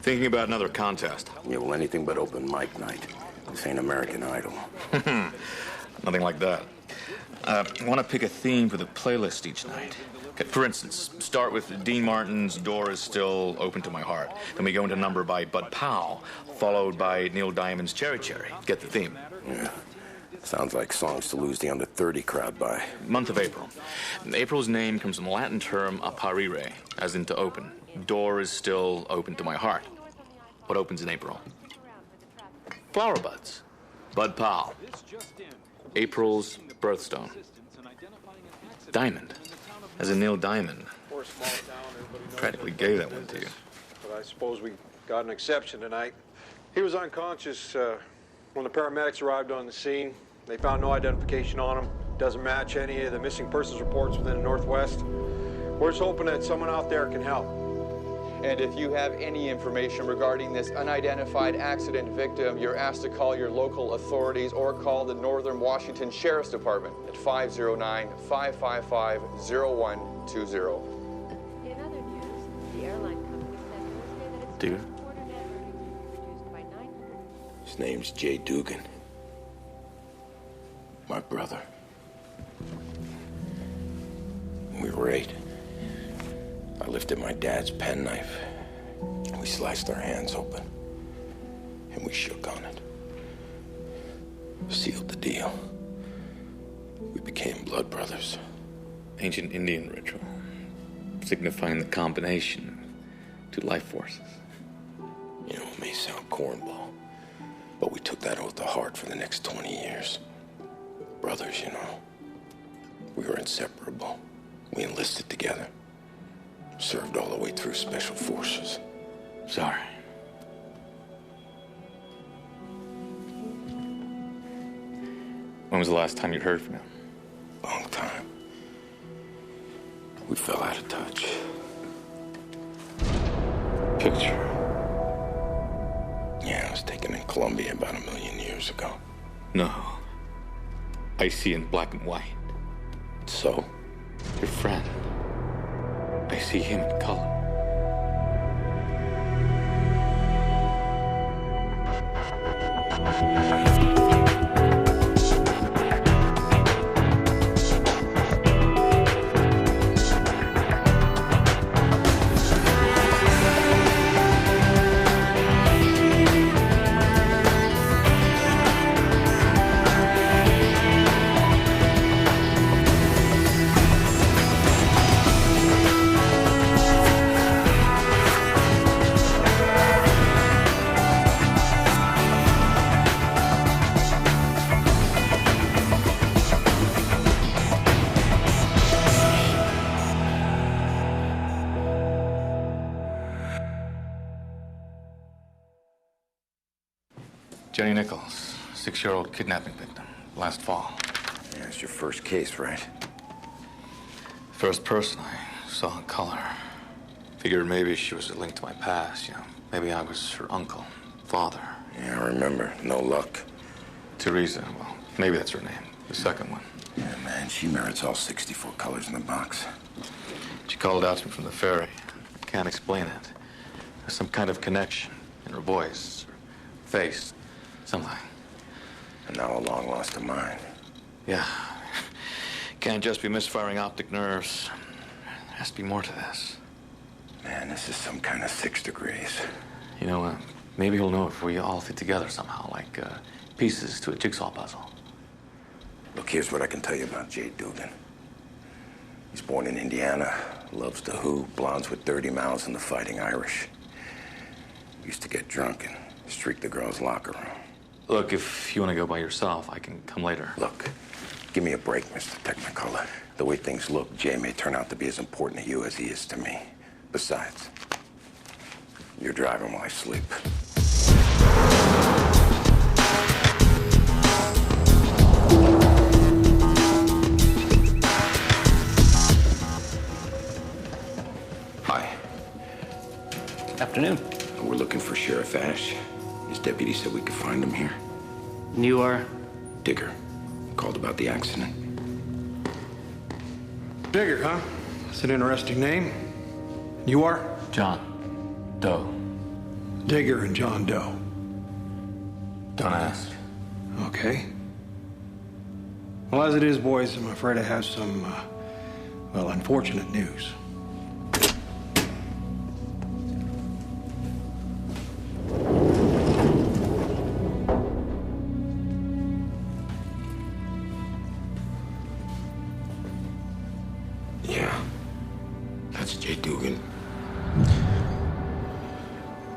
Thinking about another contest. Yeah, well, anything but open mic night. This ain't American Idol. Nothing like that. I want to pick a theme for the playlist each night. Okay, for instance, start with Dean Martin's Door Is Still Open to My Heart. Then we go into a number by Bud Powell, followed by Neil Diamond's Cherry Cherry. Get the theme? Yeah. Sounds like songs to lose the under 30 crowd by. Month of April. April's name comes from the Latin term apparire, as in to open. Door is still open to my heart. What opens in April? Flower buds. Bud Powell. April's birthstone. Diamond. As in Neil Diamond. Practically gave that one to you. But I suppose we got an exception tonight. He was unconscious when the paramedics arrived on the scene. They found no identification on him. Doesn't match any of the missing persons reports within the Northwest. We're just hoping that someone out there can help. And if you have any information regarding this unidentified accident victim, you're asked to call your local authorities or call the Northern Washington Sheriff's Department at 509-555-0120. In other news, the airline company said Thursday that its Dude? quarter net earnings will be reduced by 900. His name's Jay Dugan. My brother. We were 8. I lifted my dad's penknife. We sliced our hands open. And we shook on it. Sealed the deal. We became blood brothers. Ancient Indian ritual, signifying the combination of two life forces. You know, it may sound cornball, but we took that oath to heart for the next 20 years. Brothers, you know. We were inseparable. We enlisted together. Served all the way through Special Forces. Sorry. When was the last time you heard from him? Long time. We fell out of touch. Picture. Yeah, it was taken in Colombia about 1 million years ago. No. I see in black and white. So? Your friend. I see him in color. Jenny Nichols, 6-year-old kidnapping victim, last fall. Yeah, it's your first case, right? First person I saw in color. Figured maybe she was a link to my past, you know. Maybe I was her uncle, father. Yeah, I remember. No luck. Teresa, well, maybe that's her name. The second one. Yeah, man, she merits all 64 colors in the box. She called out to me from the ferry. Can't explain it. There's some kind of connection in her voice, her face, something. And now a long lost to mine. Yeah. Can't just be misfiring optic nerves. There has to be more to this. Man, this is some kind of 6 degrees. You know, maybe he'll know if we all fit together somehow, like pieces to a jigsaw puzzle. Look, here's what I can tell you about Jay Dugan. He's born in Indiana, loves the Who, blondes with dirty mouths, and the Fighting Irish. Used to get drunk and streak the girls' locker room. Look, if you want to go by yourself, I can come later. Look, give me a break, Mr. Technicolor. The way things look, Jay may turn out to be as important to you as he is to me. Besides, you're driving while I sleep. Hi. Afternoon. We're looking for Sheriff Ash. His deputy said we could find him here. And you are? Digger. Called about the accident. Digger, huh? That's an interesting name. You are? John Doe. Digger and John Doe. Don't ask. Okay. Well, as it is, boys, I'm afraid I have some, well, unfortunate news. Yeah. That's Jay Dugan.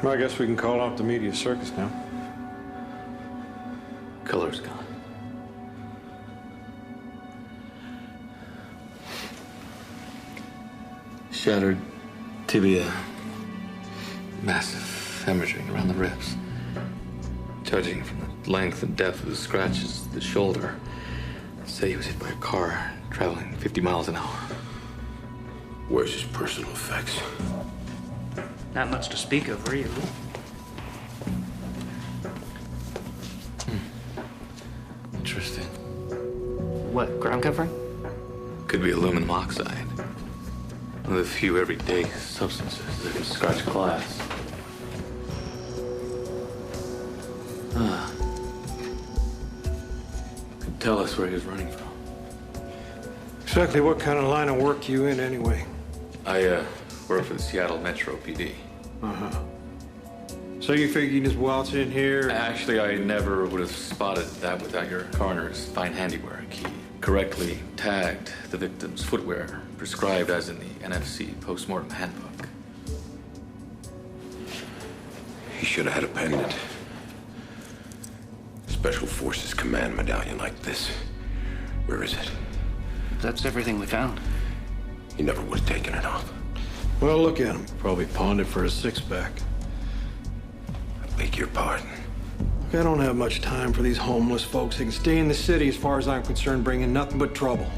Well, I guess we can call off the media circus now. Color's gone. Shattered tibia. Massive hemorrhaging around the ribs. Judging from the length and depth of the scratches, the shoulder, I'd say he was hit by a car traveling 50 miles an hour. Where's his personal effects? Not much to speak of, really. Interesting. What, ground covering? Could be aluminum oxide. One of the few everyday substances that can scratch glass. Could tell us where he was running from. Exactly what kind of line of work you in, anyway? I work for the Seattle Metro PD. Uh-huh. So you figure you just waltz in here? Actually, I never would have spotted that without your coroner's fine handiwork. He correctly tagged the victim's footwear, prescribed as in the NFC postmortem handbook. He should have had a pendant. Special Forces Command medallion like this. Where is it? That's everything we found. He never would have taken it off. Well, look at him. Probably pawned it for a six-pack. I beg your pardon. Look, I don't have much time for these homeless folks. They can stay in the city, as far as I'm concerned, bringing nothing but trouble.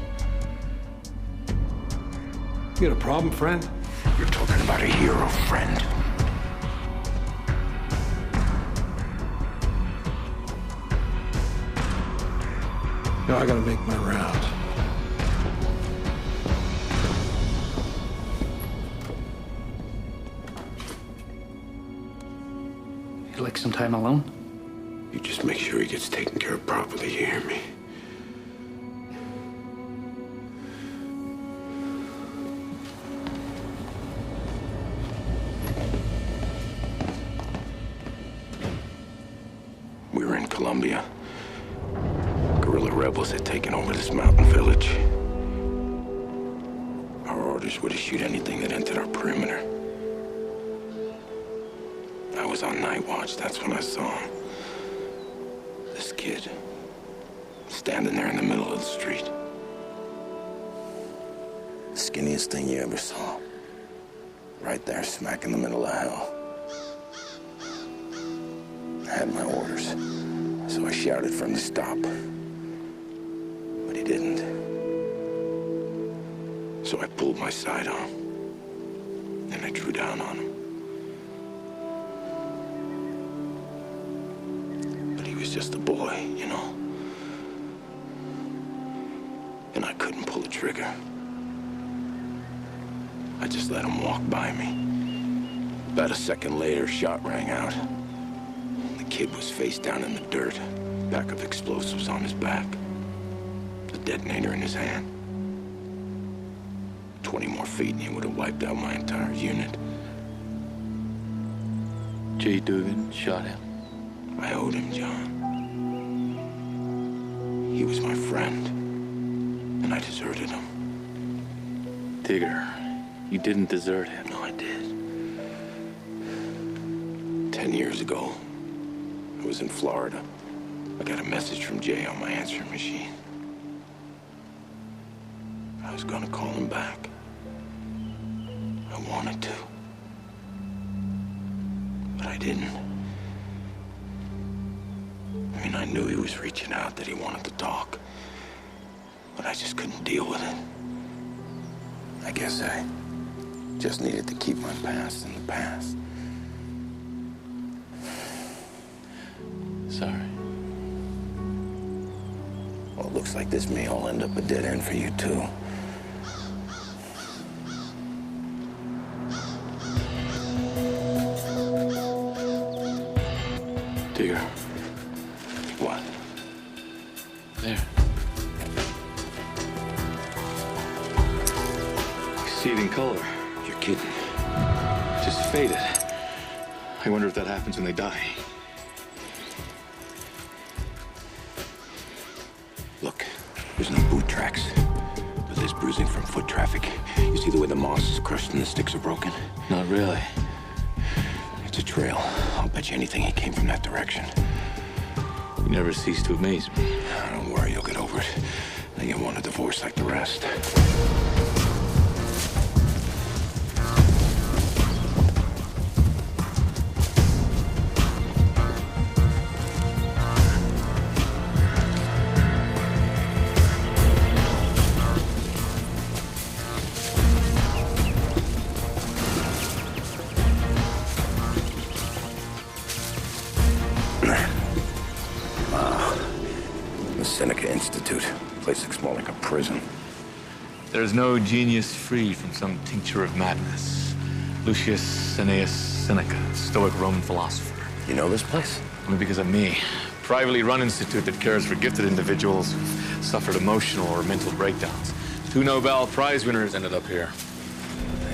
You got a problem, friend? You're talking about a hero, friend. No, I gotta make my rounds. You'd like some time alone? You just make sure he gets taken care of properly, you hear me? We were in Colombia. Guerrilla rebels had taken over this mountain village. Our orders were to shoot anything that entered our perimeter. I was on night watch, that's when I saw him. This kid, standing there in the middle of the street. The skinniest thing you ever saw. Right there, smack in the middle of hell. I had my orders, so I shouted for him to stop. But he didn't. So I pulled my sight on, and I drew down on him. He was just a boy, you know. And I couldn't pull the trigger. I just let him walk by me. About a second later, shot rang out. The kid was face down in the dirt, pack of explosives on his back, a detonator in his hand. 20 more feet and he would have wiped out my entire unit. Jay Dugan shot him. I owed him, John. He was my friend, and I deserted him. Digger, you didn't desert him. No, I did. 10 years ago, I was in Florida. I got a message from Jay on my answering machine. I was gonna call him back. I wanted to. But I didn't. I mean, I knew he was reaching out, that he wanted to talk. But I just couldn't deal with it. I guess I just needed to keep my past in the past. Sorry. Well, it looks like this may all end up a dead end for you, too. Dear. What? There. I see it in color. You're kidding. Just faded. I wonder if that happens when they die. Look, there's no boot tracks, but there's bruising from foot traffic. You see the way the moss is crushed and the sticks are broken? Not really. It's a trail. I'll bet you anything he came from that direction. You never cease to amaze me. Don't worry, you'll get over it. Then you'll want a divorce like the rest. Place looks more like a prison. There's no genius free from some tincture of madness. Lucius Annaeus Seneca, Stoic Roman philosopher. You know this place? Only because of me. Privately run institute that cares for gifted individuals who've suffered emotional or mental breakdowns. 2 Nobel Prize winners ended up here.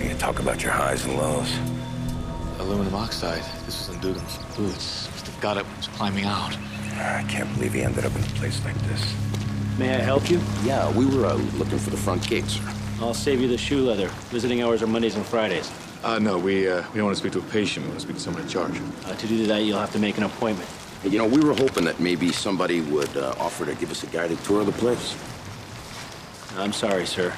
You talk about your highs and lows. Aluminum oxide. This was in Dugan's boots. Must have got it when he was climbing out. I can't believe he ended up in a place like this. May I help you? Yeah, we were looking for the front gate, sir. I'll save you the shoe leather. Visiting hours are Mondays and Fridays. No, we don't want to speak to a patient. We want to speak to someone in charge. To do that, you'll have to make an appointment. You know, we were hoping that maybe somebody would offer to give us a guided tour of the place. I'm sorry, sir.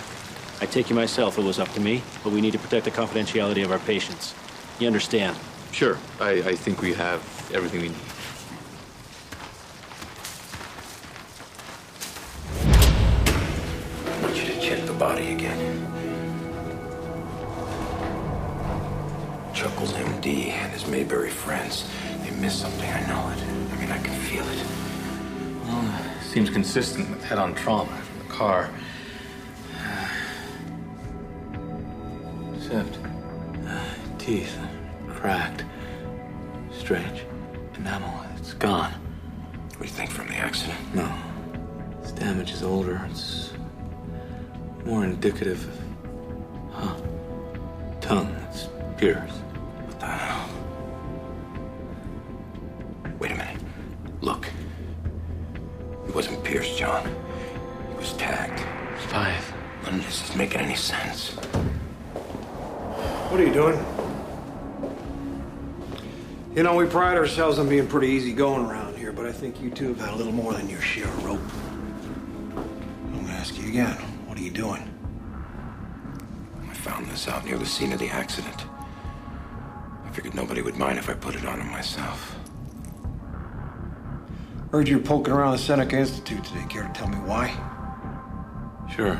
I'd take you myself if it was up to me, but we need to protect the confidentiality of our patients. You understand? Sure. I think we have everything we need. I want you to check the body again. Chuckles MD and his Mayberry friends. They missed something, I know it. I mean, I can feel it. Well, seems consistent with head-on trauma from the car. Except, teeth cracked. Strange. Enamel, it's gone. What do you think, from the accident? No. This damage is older. It's more indicative of... tongue. It's pierced. What the hell? Wait a minute. Look. He wasn't pierced, John. He was tagged. Five. None of this is making any sense. What are you doing? You know, we pride ourselves on being pretty easygoing around here, but I think you two have had a little more than your share of rope. I'm gonna ask you again, what are you doing? I found this out near the scene of the accident. I figured nobody would mind if I put it on him myself. Heard you were poking around the Seneca Institute today. Care to tell me why? Sure.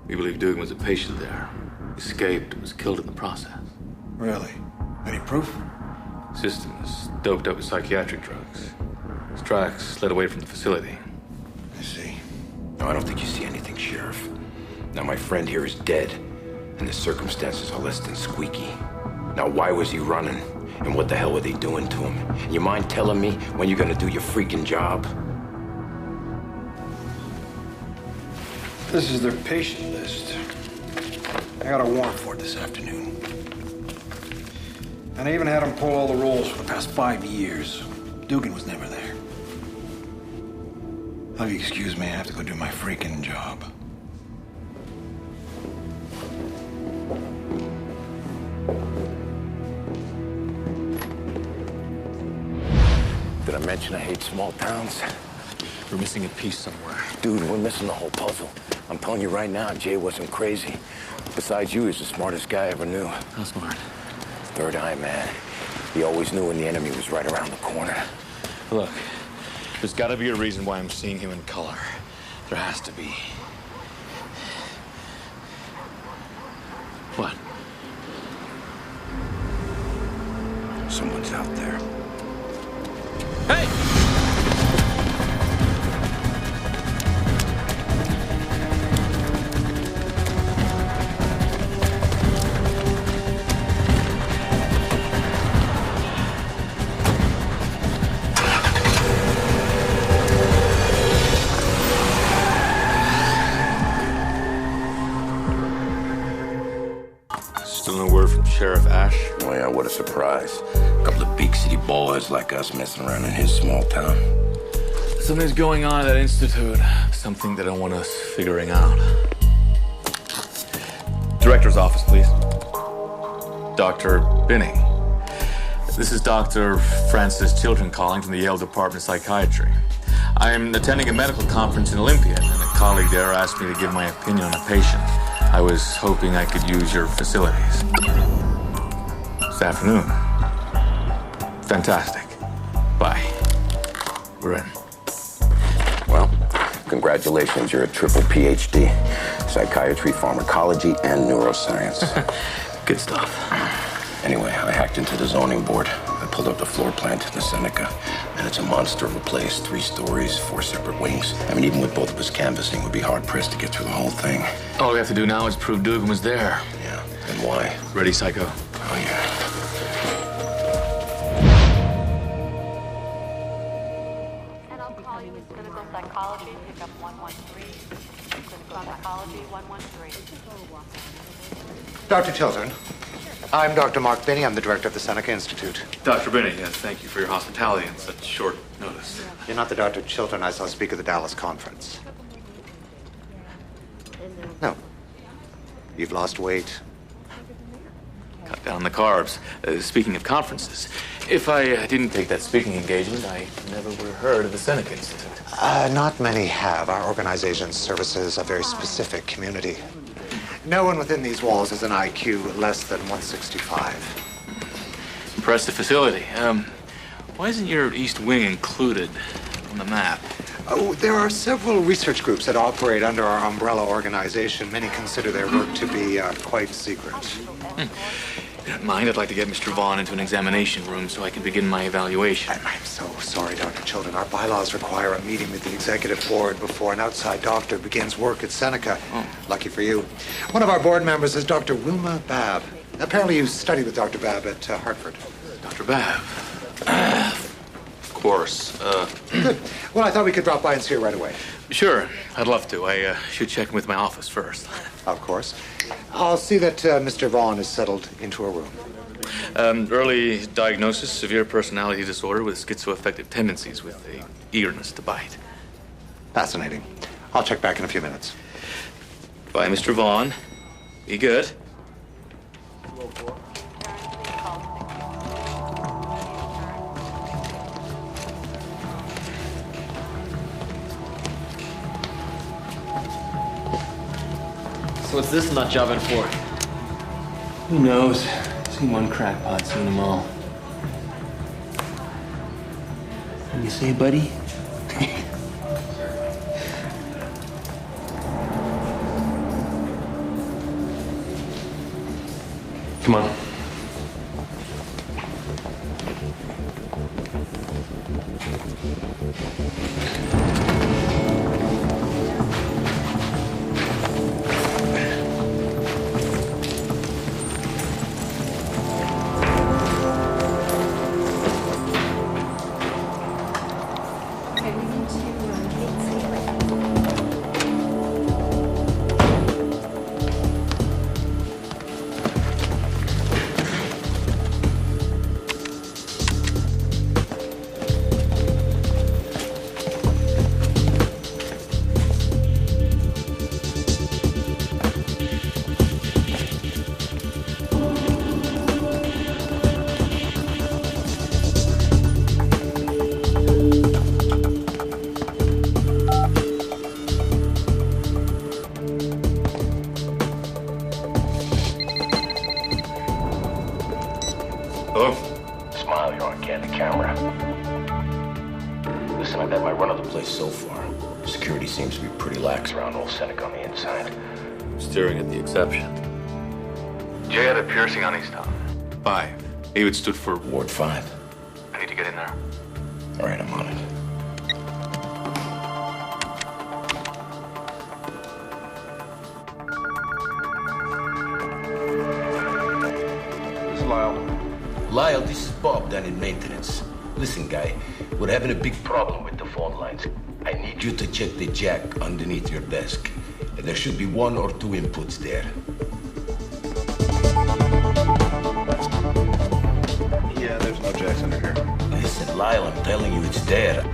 We believe Dugan was a patient there. Escaped and was killed in the process. Really? Any proof? System was doped up with psychiatric drugs. His tracks led away from the facility. I see. No, I don't think you see anything, Sheriff. Now, my friend here is dead, and the circumstances are less than squeaky. Now, why was he running? And what the hell were they doing to him? You mind telling me when you're gonna do your freaking job? This is their patient list. I got a warrant for it this afternoon. And I even had them pull all the rolls for the past 5 years. Dugan was never there. If you excuse me, I have to go do my freaking job. Did I mention I hate small towns? We're missing a piece somewhere. Dude, we're missing the whole puzzle. I'm telling you right now, Jay wasn't crazy. Besides you, he's the smartest guy I ever knew. How smart? Third eye, man. He always knew when the enemy was right around the corner. Look, there's got to be a reason why I'm seeing him in color. There has to be. What? Someone's out there. Hey! Still no word from Sheriff Ash? Oh, yeah, what a surprise. A couple of big city boys like us messing around in his small town. Something's going on at that institute. Something that I want us figuring out. Director's office, please. Dr. Binney. This is Dr. Francis Chilton calling from the Yale Department of Psychiatry. I'm attending a medical conference in Olympia, and a colleague there asked me to give my opinion on a patient. I was hoping I could use your facilities. This afternoon. Fantastic. Bye. We're in. Well, congratulations, you're a triple PhD. Psychiatry, pharmacology, and neuroscience. Good stuff. Anyway, I hacked into the zoning board. I pulled up the floor plan to the Seneca, and it's a monster of a place. 3 stories, 4 separate wings. I mean, even with both of us canvassing, we'd be hard-pressed to get through the whole thing. All we have to do now is prove Dugan was there. Yeah, and why? Ready, Psycho? Oh, yeah. And I'll call you with clinical psychology, pick up 113. Clinical psychology, 113. Dr. Chilton, I'm Dr. Mark Binney. I'm the director of the Seneca Institute. Dr. Binney, yes, thank you for your hospitality on such short notice. You're not the Dr. Chilton I saw speak at the Dallas conference. No. You've lost weight. Cut down the carbs. Speaking of conferences, if I didn't take that speaking engagement, I never would have heard of the Seneca Institute. Not many have. Our organization services a very specific community. No one within these walls has an IQ less than 165. Impressive facility. Why isn't your East Wing included on the map? Oh, there are several research groups that operate under our umbrella organization. Many consider their work to be quite secret. If you don't mind, I'd like to get Mr. Vaughn into an examination room so I can begin my evaluation. I'm so sorry, Dr. Chilton. Our bylaws require a meeting with the executive board before an outside doctor begins work at Seneca. Oh. Lucky for you. One of our board members is Dr. Wilma Babb. Apparently you studied with Dr. Babb at Hartford. Dr. Babb. Of course. Good. Well, I thought we could drop by and see her right away. Sure, I'd love to. I should check in with my office first. Of course. I'll see that Mr. Vaughn is settled into a room. Early diagnosis, severe personality disorder with schizoaffective tendencies with a eagerness to bite. Fascinating. I'll check back in a few minutes. Bye, Mr. Vaughn. Be good. So what's this nut job in for? Who knows? Seen one crackpot, seen them all. And you say, buddy? Come on. smile, you're on candid camera. Listen, I've had my run of the place so far. Security seems to be pretty lax around old Seneca on the inside. Staring at the exception. Jay had a piercing on his tongue. 5. David stood for... Ward 5. I need to get in there. All right, I'm on it. This is Lyle. Lyle, this is Bob down in maintenance. Listen, guy, we're having a big problem with the phone lines. I need you to check the jack underneath your desk. There should be 1 or 2 inputs there. Yeah, there's no jacks under here. Listen, Lyle, I'm telling you, it's there.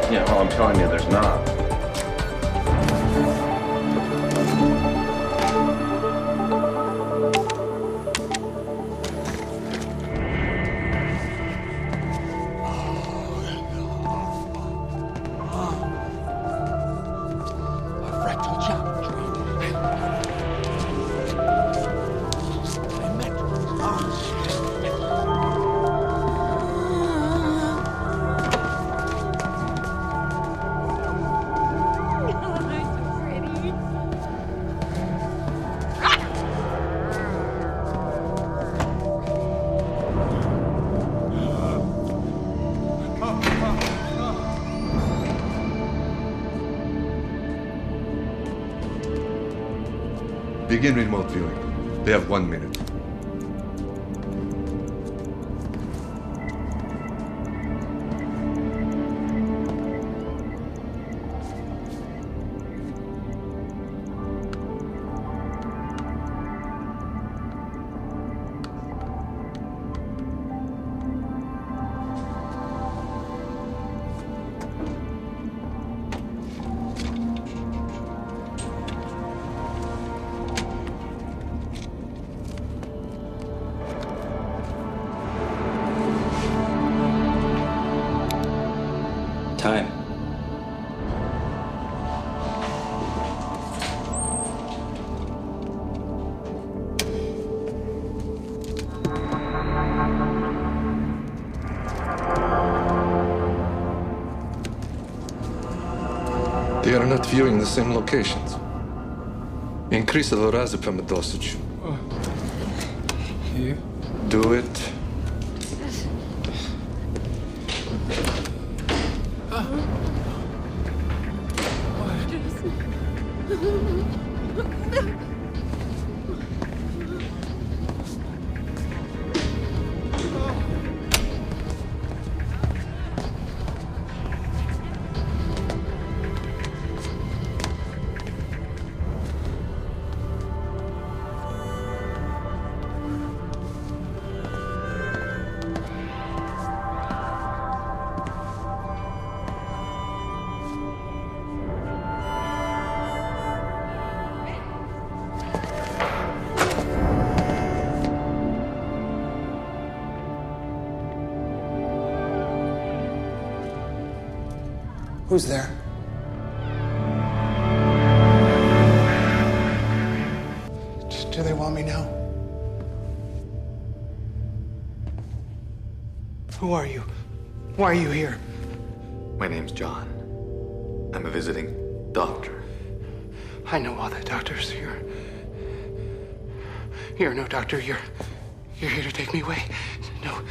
Yeah, well, I'm telling you, there's not. Begin remote viewing. They have 1 minute. Time. They are not viewing the same locations. Increase the lorazepam dosage. Here? Do it. Who's there? Do they want me now? Who are you? Why are you here? My name's John. I'm a visiting doctor. I know all the doctors here. You're no doctor. You're here to take me away. No.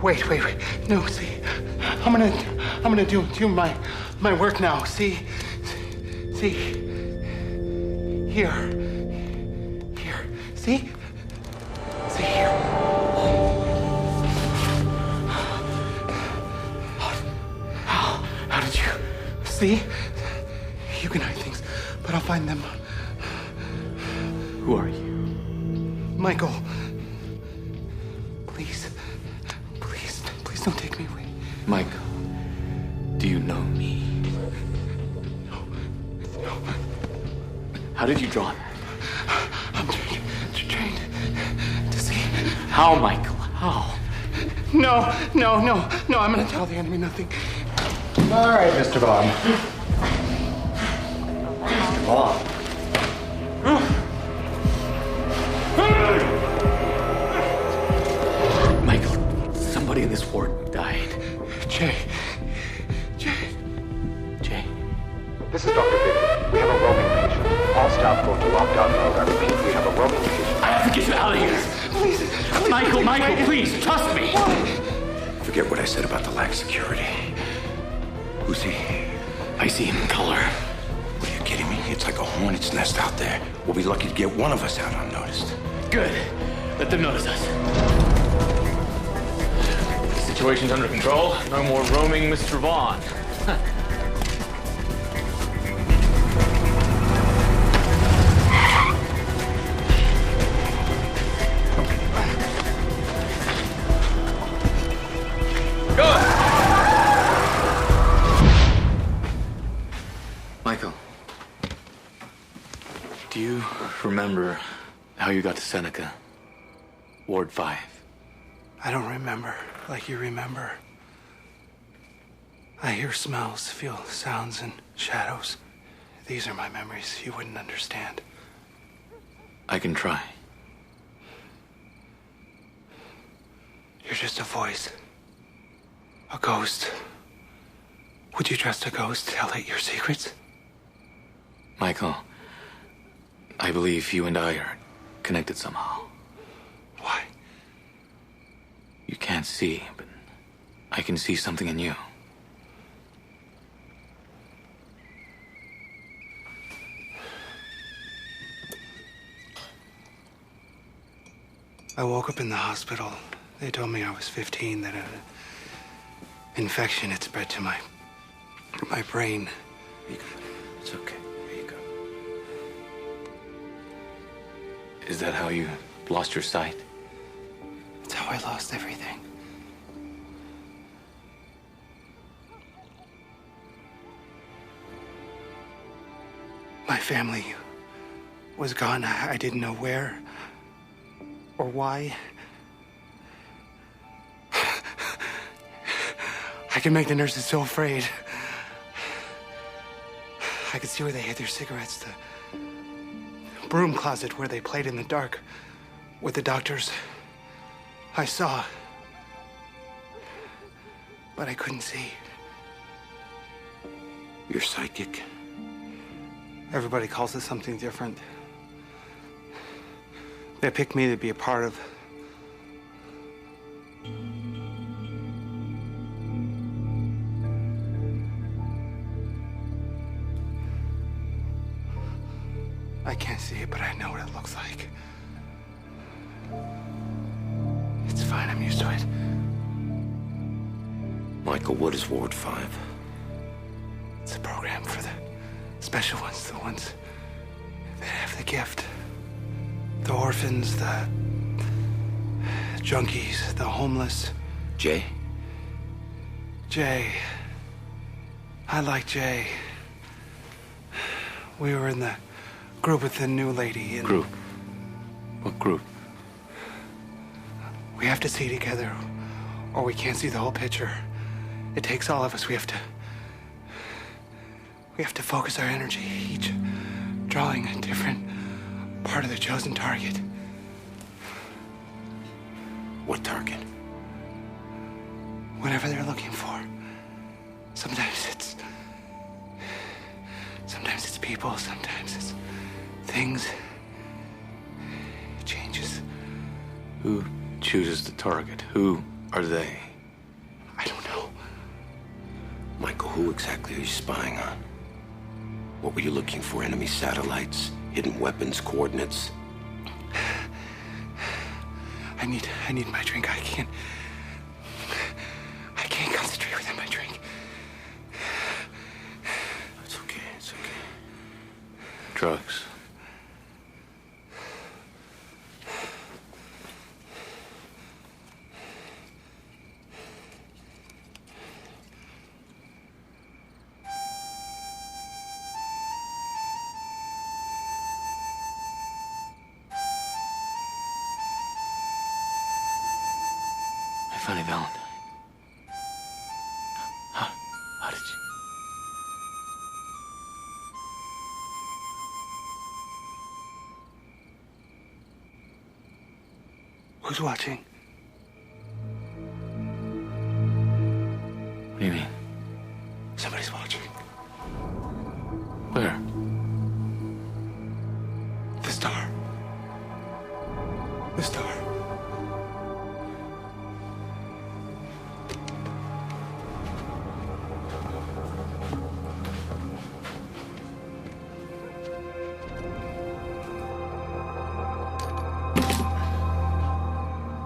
Wait. No, see. I'm gonna do my work now. See. Here. See? See here. How did you see? You can hide things, but I'll find them. Who are you? Michael. Please don't take me away. Michael, do you know me? No. How did you draw that? I'm trained to see. How, Michael? How? No, I'm gonna tell the enemy nothing. All right, Mr. Vaughn. Mr. Vaughn. Michael, somebody in this ward died. Jay. This is Dr. Vivian. We have a roaming patient. All staff go to lockdown mode. I repeat, we have a roaming patient. I have to get you out of here. Please. Michael, please, trust me. Forget what I said about the lack of security. Who's he? I see him in color. Are you kidding me? It's like a hornet's nest out there. We'll be lucky to get one of us out unnoticed. Good. Let them notice us. The situation's under control. No more roaming, Mr. Vaughn. Michael, do you remember how you got to Seneca, Ward 5? I don't remember like you remember. I hear smells, feel sounds and shadows. These are my memories you wouldn't understand. I can try. You're just a voice. A ghost. Would you trust a ghost to tell it your secrets? Michael, I believe you and I are connected somehow. Why? You can't see, but I can see something in you. I woke up in the hospital. They told me I was 15, that an infection had spread to my brain. It's okay. Here you go. Is that how you lost your sight? That's how I lost everything. My family was gone. I didn't know where or why. I could make the nurses so afraid. I could see where they hid their cigarettes, the broom closet where they played in the dark with the doctors. I saw, but I couldn't see. You're psychic? Everybody calls it something different. They picked me to be a part of. I can't see it, but I know what it looks like. It's fine, I'm used to it. Michael, what is Ward 5? It's a program for the special ones, the ones that have the gift. The orphans, the junkies, the homeless. Jay? Jay. I like Jay. We were in the group with the new lady. And Group? What group? we have to see together, or we can't see the whole picture. It takes all of us. We have to focus our energy, each drawing a different part of the chosen target. What target? Whatever they're looking for. Sometimes it's people, sometimes it's things. It changes. Who chooses the target? Who are they? I don't know. Michael, who exactly are you spying on? What were you looking for? Enemy satellites? Hidden weapons? Coordinates? I need my drink. I can't concentrate without my drink. It's okay, it's okay. Drugs. Sonny Valentine. How did you... Who's watching? What do you mean? Somebody's watching. Where? The star. The star.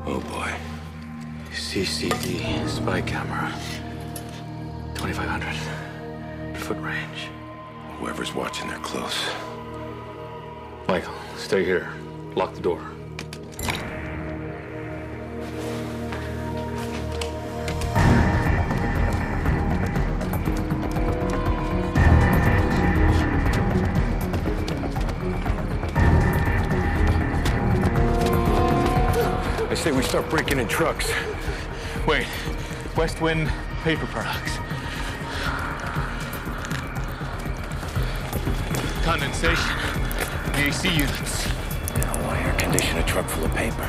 Oh boy. CCD spy camera. 2,500 foot range. Whoever's watching, they're close. Michael, stay here. Lock the door. I say we start breaking in trucks. Wait. West Wind Paper Products. Condensation. The AC units. Yeah, why air condition a truck full of paper?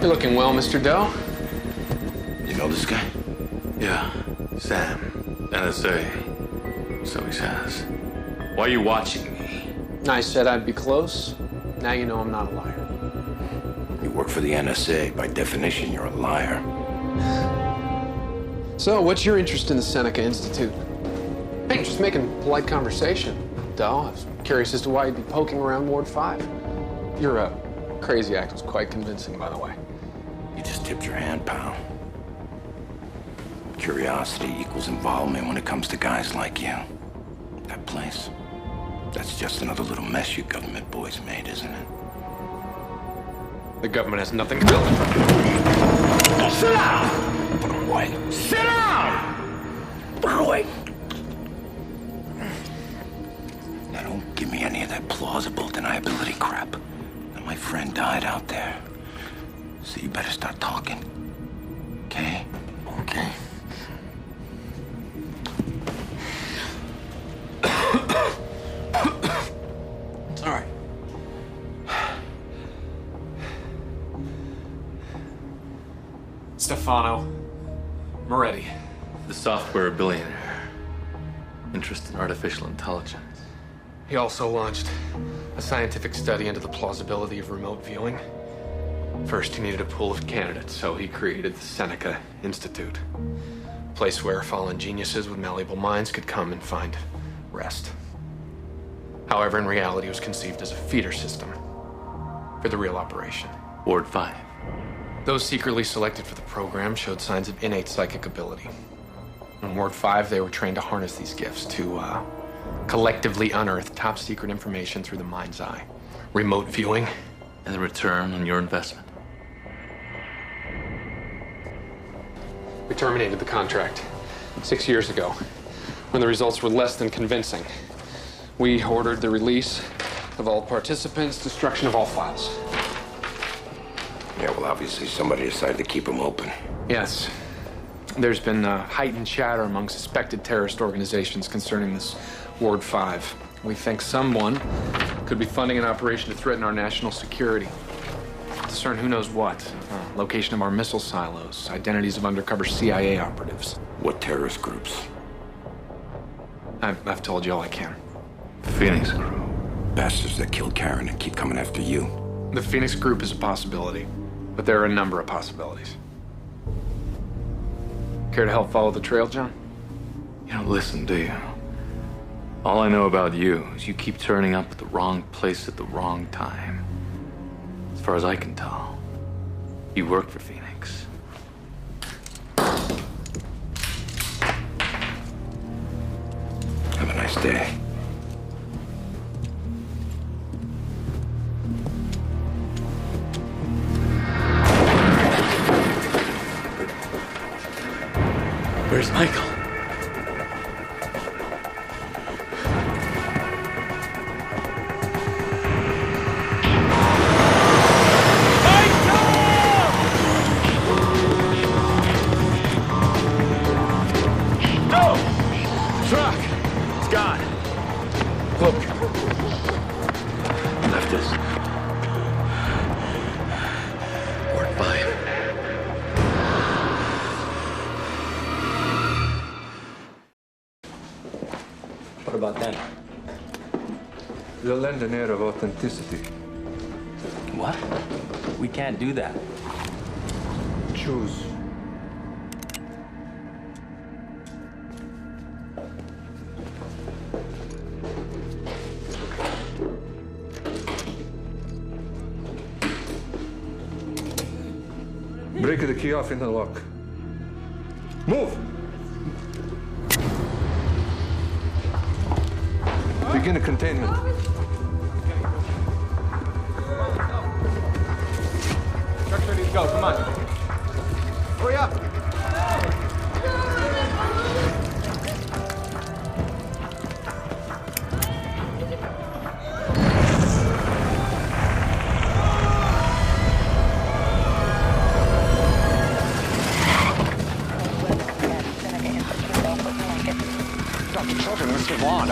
You're looking well, Mr. Doe. You know this guy? Yeah. Sam. NSA. So he says. Why are you watching me? I said I'd be close. Now you know I'm not a liar. You work for the NSA. By definition, you're a liar. So, what's your interest in the Seneca Institute? Hey, just making polite conversation. Doe, I was curious as to why you'd be poking around Ward 5. Your crazy act was quite convincing, by the way. You just tipped your hand, pal. Curiosity equals involvement when it comes to guys like you. That place, that's just another little mess you government boys made, isn't it? The government has nothing to build. Sit down! Put it away. Sit down! Put it away. Now don't give me any of that plausible deniability crap. Now, my friend died out there. So you better start talking. Okay? Okay. It's all right. Stefano Moretti. The software billionaire. Interest in artificial intelligence. He also launched a scientific study into the plausibility of remote viewing. First, he needed a pool of candidates, so he created the Seneca Institute. A place where fallen geniuses with malleable minds could come and find rest. However, in reality, it was conceived as a feeder system for the real operation. Ward 5. Those secretly selected for the program showed signs of innate psychic ability. In Ward 5, they were trained to harness these gifts to collectively unearth top secret information through the mind's eye. Remote viewing. And the return on your investment. We terminated the contract 6 years ago when the results were less than convincing. We ordered the release of all participants, destruction of all files. Yeah, well, obviously somebody decided to keep them open. Yes. There's been heightened chatter among suspected terrorist organizations concerning this Ward 5. We think someone could be funding an operation to threaten our national security. Discern who knows what. Location of our missile silos, identities of undercover CIA operatives. What terrorist groups? I've told you all I can. Phoenix Group. Bastards that killed Karen and keep coming after you. The Phoenix Group is a possibility, but there are a number of possibilities. Care to help follow the trail, John? You don't listen, do you? All I know about you is you keep turning up at the wrong place at the wrong time. As far as I can tell, you work for Phoenix. Have a nice day. Where's Michael? It'll lend an air of authenticity. What? We can't do that. Choose. Break the key off in the lock. Move! Begin a containment. Truck's ready to go. Come on. Hurry up.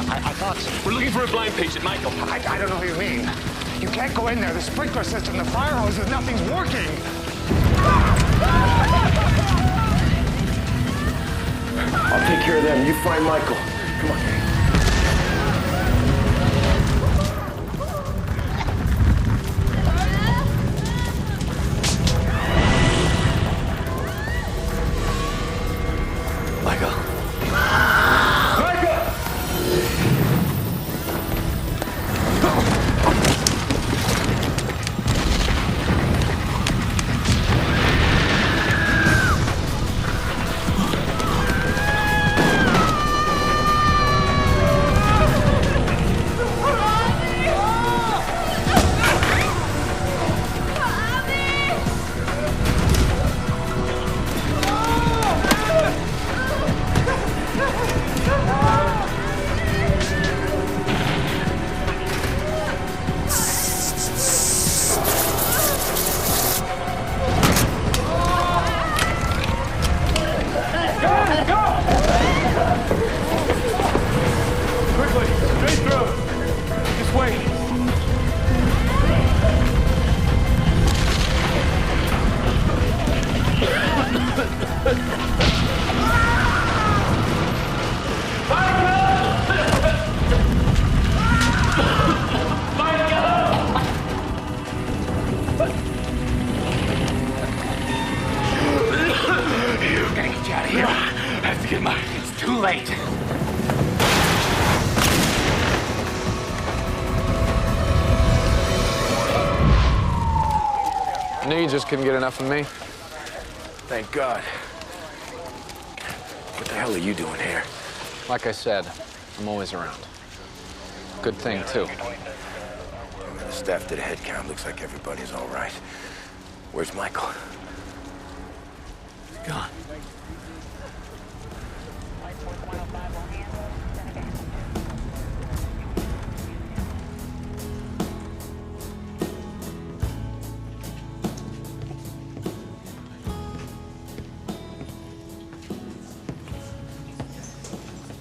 I thought... We're looking for a blind patient, Michael. I don't know what you mean. You can't go in there. The sprinkler system, the fire hoses, nothing's working. I'll take care of them. You find Michael. Come on. You just couldn't get enough of me? Thank God. What the hell are you doing here? Like I said, I'm always around. Good thing, too. The staff did a head count. Looks like everybody's all right. Where's Michael? He's gone.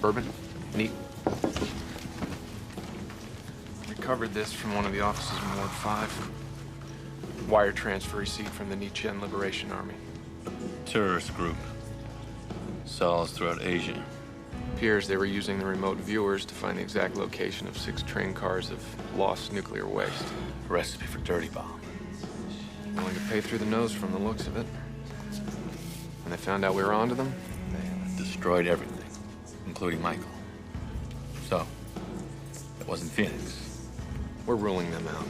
Bourbon? Neat. Recovered this from one of the officers in Ward 5. Wire transfer receipt from the Nietzschean Liberation Army. Terrorist group. Cells throughout Asia. Appears they were using the remote viewers to find the exact location of 6 train cars of lost nuclear waste. Recipe for dirty bomb. Willing to pay through the nose from the looks of it. When they found out we were onto them, they destroyed everything. Including Michael. So, that wasn't Phoenix. We're ruling them out.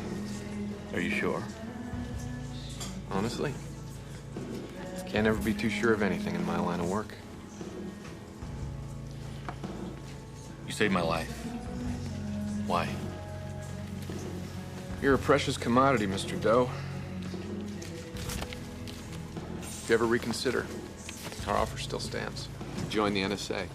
Are you sure? Honestly, can't ever be too sure of anything in my line of work. You saved my life. Why? You're a precious commodity, Mr. Doe. If you ever reconsider, our offer still stands. Join the NSA.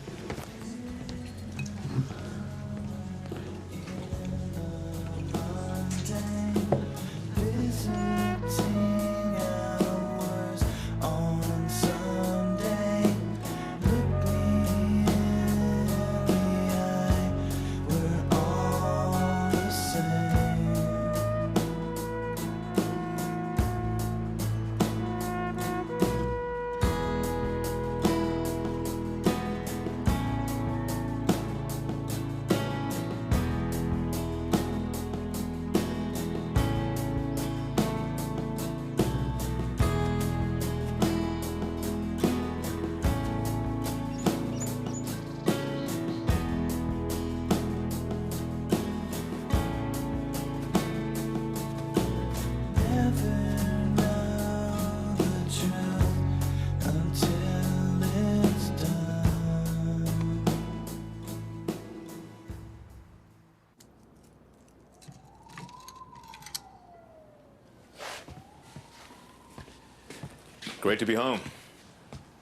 Great to be home.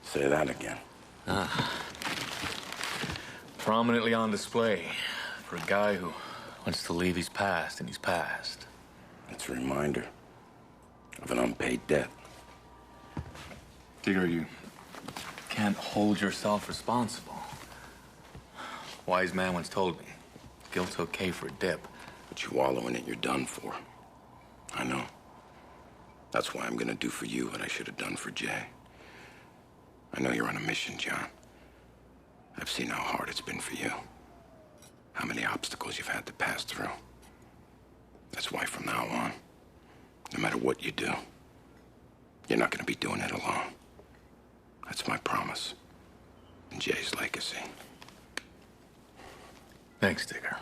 Say that again. Prominently on display for a guy who wants to leave his past in his past. It's a reminder of an unpaid debt. Digger, you can't hold yourself responsible. Wise man once told me, guilt's okay for a dip. But you wallow in it, you're done for. I know. That's why I'm gonna do for you what I should have done for Jay. I know you're on a mission, John. I've seen how hard it's been for you. How many obstacles you've had to pass through. That's why from now on, no matter what you do, you're not gonna be doing it alone. That's my promise. And Jay's legacy. Thanks, Digger.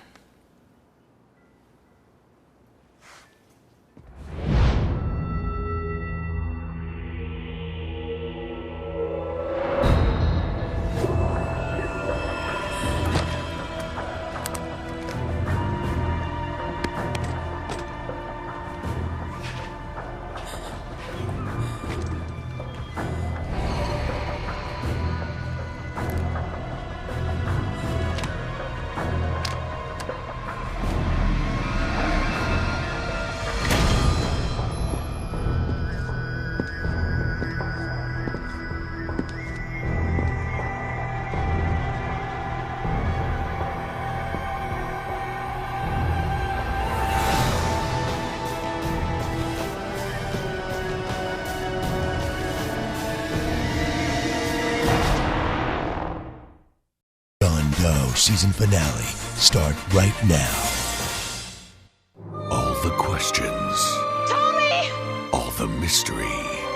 John Doe season finale start right now. All the questions. Tommy! All the mystery.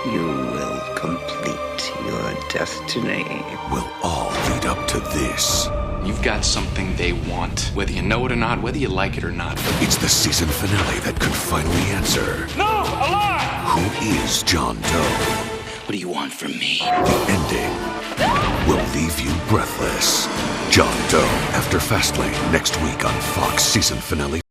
You will complete your destiny. Will all lead up to this. You've got something they want, whether you know it or not, whether you like it or not. It's the season finale that could finally answer. No! Alive! Who is John Doe? What do you want from me? The ending will leave you breathless. John Doe after Fastlane next week on Fox season finale.